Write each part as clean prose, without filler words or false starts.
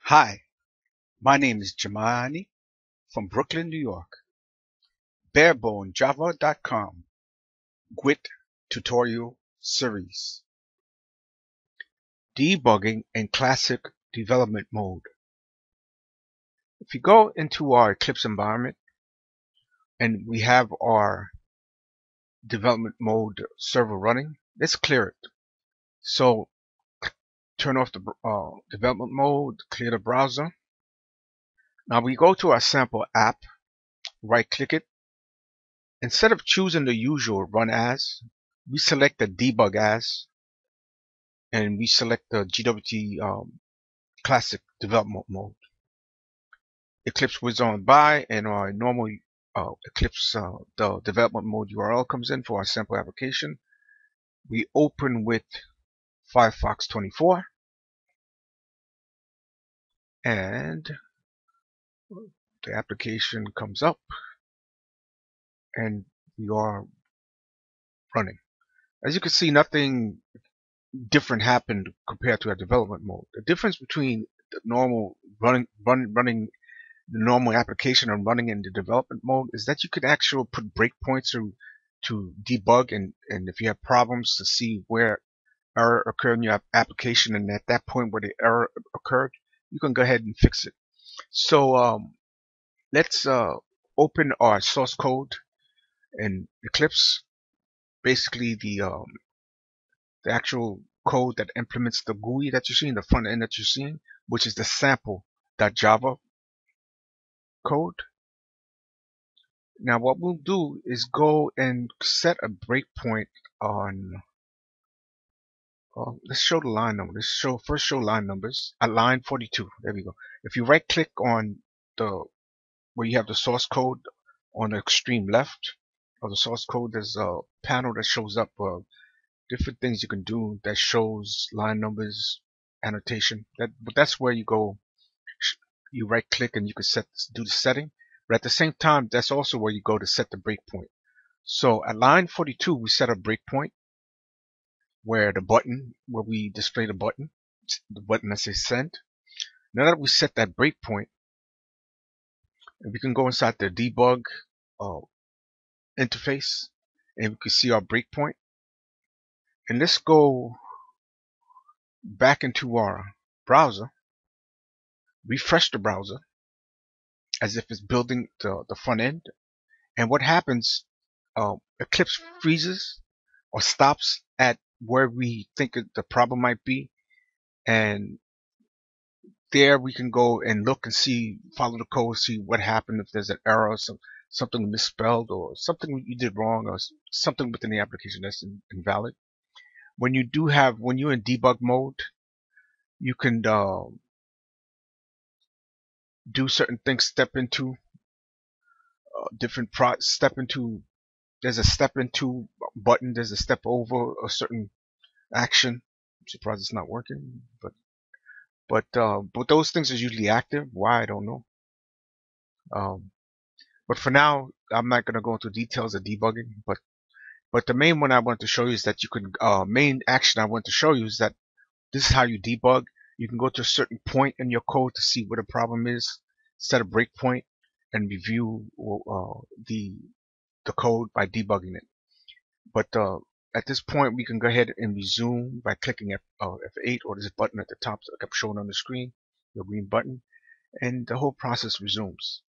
Hi, my name is Jemani from Brooklyn, New York. Barebone.java.com GWT tutorial series. Debugging in classic development mode. If you go into our Eclipse environment and we have our development mode server running, let's clear it. So turn off the development mode, clear the browser. Now we go to our sample app, right click it. Instead of choosing the usual run as, we select the debug as, and we select the GWT classic development mode. Eclipse whiz on by, and our normal Eclipse the development mode URL comes in for our sample application. We open with Firefox 24, and the application comes up, and we are running. As you can see, nothing different happened compared to our development mode. The difference between the normal running the normal application and running in the development mode is that you could actually put breakpoints to debug and if you have problems to see where error occurred in your application, and at that point where the error occurred, you can go ahead and fix it. So let's open our source code in Eclipse. Basically the actual code that implements the GUI that you're seeing, the front end that you're seeing, which is the sample.java code. Now what we'll do is go and set a breakpoint on let's show the line number. Let's first show line numbers at line 42. There we go. If you right click on the where you have the source code on the extreme left of the source code, there's a panel that shows up different things you can do that shows line numbers, annotation. But that's where you go. You right click and you can do the setting. But at the same time, that's also where you go to set the breakpoint. So at line 42, we set a breakpoint where we display the button that says send. Now that we set that breakpoint, we can go inside the debug interface, and we can see our breakpoint. And let's go back into our browser, refresh the browser as if it's building the front end. And what happens, Eclipse freezes or stops at where we think the problem might be, and there we can go and look and see, follow the code, see what happened, if there's an error, something misspelled, or something you did wrong, or something within the application that's invalid. When you're in debug mode, you can do certain things, step into there's a step into button, there's a step over a certain action. I'm surprised it's not working, but those things are usually active. Why, I don't know. But for now, I'm not going to go into details of debugging. But the main one I want to show you is that you can main action I want to show you is that this is how you debug. You can go to a certain point in your code to see what the problem is, set a breakpoint, and review the code by debugging it. But at this point, we can go ahead and resume by clicking F8 or this button at the top that kept showing on the screen, the green button, and the whole process resumes.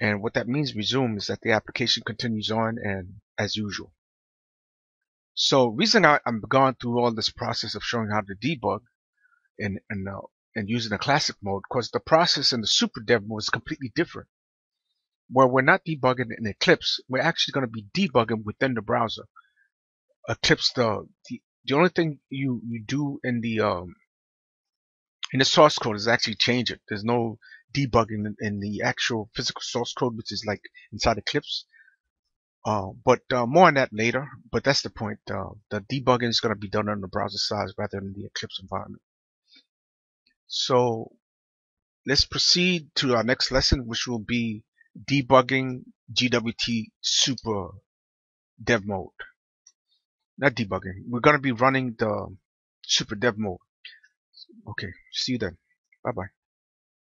And what that means, resume, is that the application continues on and as usual. So reason I'm going through all this process of showing how to debug and using the classic mode, because the process in the super dev mode is completely different. Where we're not debugging in Eclipse, we're actually going to be debugging within the browser. Eclipse, the only thing you do in the source code is actually change it. There's no debugging in the actual physical source code, which is like inside Eclipse. But more on that later. But that's the point. The debugging is going to be done on the browser side rather than the Eclipse environment. So let's proceed to our next lesson, which will be debugging GWT super dev mode. Not debugging. We're going to be running the super dev mode. Okay, see you then. Bye bye.